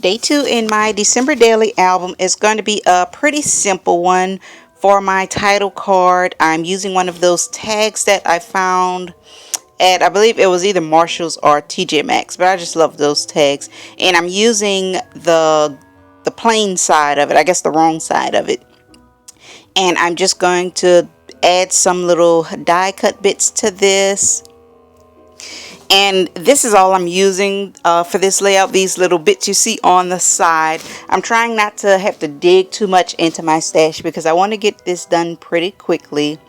Day 2 in my December daily album is going to be a pretty simple one. For my title card, I'm using one of those tags that I found at, I believe it was either Marshall's or TJ Maxx, but I just love those tags. And I'm using the plain side of it, I guess the wrong side of it. And I'm just going to add some little die cut bits to this. And this is all I'm using for this layout, these little bits you see on the side. I'm trying not to have to dig too much into my stash because I want to get this done pretty quickly.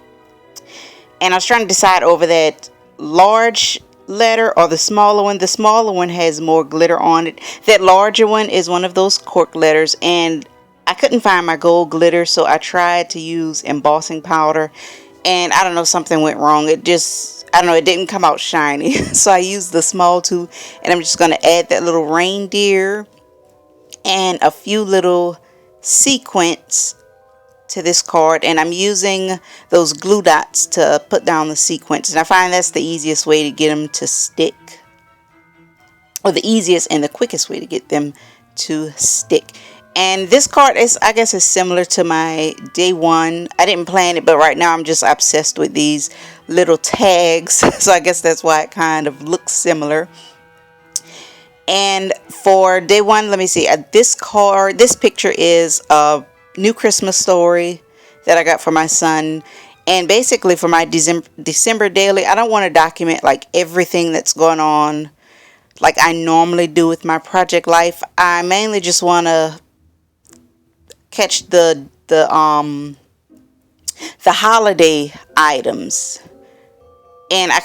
And I was trying to decide over that large letter or the smaller one. The smaller one has more glitter on it. That larger one is one of those cork letters, and I couldn't find my gold glitter, so I tried to use embossing powder, and I don't know, something went wrong. I don't know, it didn't come out shiny. So I used the small tool, and I'm just going to add that little reindeer and a few little sequins to this card, and I'm using those glue dots to put down the sequins, and I find that's the easiest way to get them to stick, or the easiest and the quickest way to get them to stick. And this card is, I guess, is similar to my day 1. I didn't plan it, but right now I'm just obsessed with these little tags. So I guess that's why it kind of looks similar. And for day 1, let me see. This picture is a new Christmas story that I got for my son. And basically for my December daily, I don't want to document like everything that's going on like I normally do with my project life. I mainly just want to catch the holiday items, and I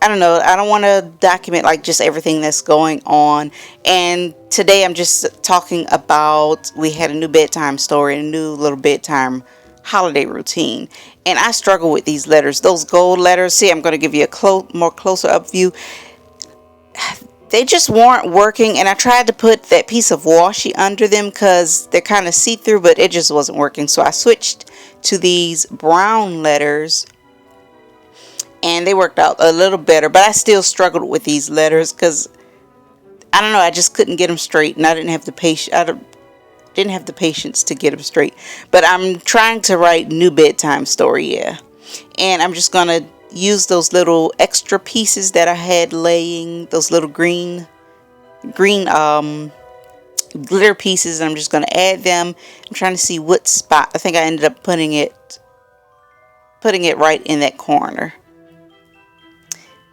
don't know, I don't want to document like just everything that's going on. And today I'm just talking about, we had a new bedtime story, a new little bedtime holiday routine, and I struggle with these letters, those gold letters. See, I'm going to give you a more closer up view. They just weren't working, and I tried to put that piece of washi under them because they're kind of see-through, but it just wasn't working. So I switched to these brown letters, and they worked out a little better, but I still struggled with these letters because I don't know, I just couldn't get them straight, and I didn't have the patience to get them straight. But I'm trying to write new bedtime story, yeah, and I'm just gonna use those little extra pieces that I had laying, those little green glitter pieces, and I'm just going to add them. I'm trying to see what spot. I think I ended up putting it right in that corner.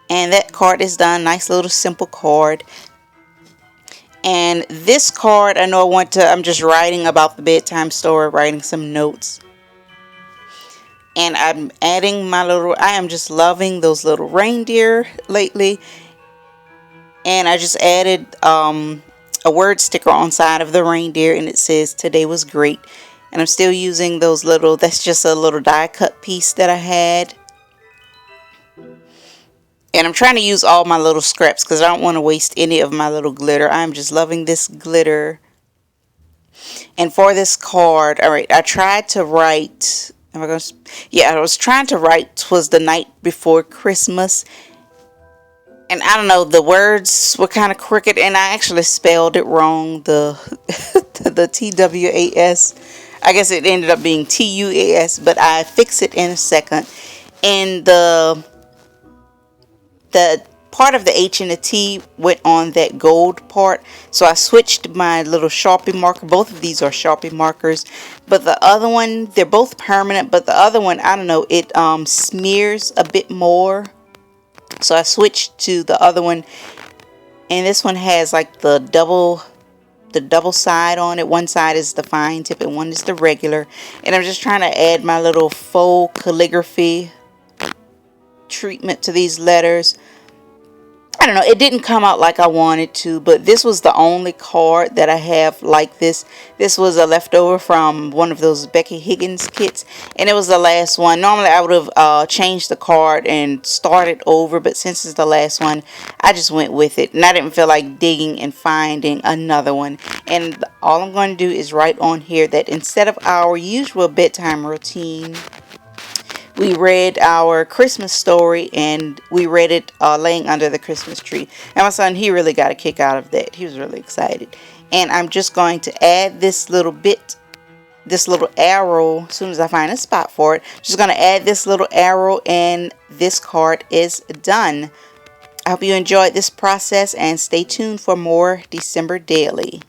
And that card is done. Nice little simple card. And this card, I know I'm just writing about the bedtime story, writing some notes. And I'm adding I am just loving those little reindeer lately. And I just added a word sticker on side of the reindeer, and it says, "Today was great." And I'm still using those that's just a little die cut piece that I had. And I'm trying to use all my little scraps because I don't want to waste any of my little glitter. I'm just loving this glitter. And for this card, all right, I tried to write... I was trying to write "'Twas the night before Christmas," and I don't know, the words were kind of crooked, and I actually spelled it wrong. The TWAS, I guess it ended up being TUAS, but I fixed it in a second. And the part of the H and the T went on that gold part, so I switched my little Sharpie marker. Both of these are Sharpie markers, but the other one, they're both permanent, but the other one, I don't know, it smears a bit more, so I switched to the other one. And this one has like the double side on it. One side is the fine tip and one is the regular, and I'm just trying to add my little faux calligraphy treatment to these letters. I don't know, it didn't come out like I wanted to, but this was the only card that I have like this. This was a leftover from one of those Becky Higgins kits, and it was the last one. Normally I would have changed the card and started over, but since it's the last one, I just went with it, and I didn't feel like digging and finding another one. And all I'm going to do is write on here that instead of our usual bedtime routine, we read our Christmas story, and we read it laying under the Christmas tree. And my son, he really got a kick out of that. He was really excited. And I'm just going to add this little bit, this little arrow, as soon as I find a spot for it. Just going to add this little arrow and this card is done. I hope you enjoyed this process and stay tuned for more December Daily.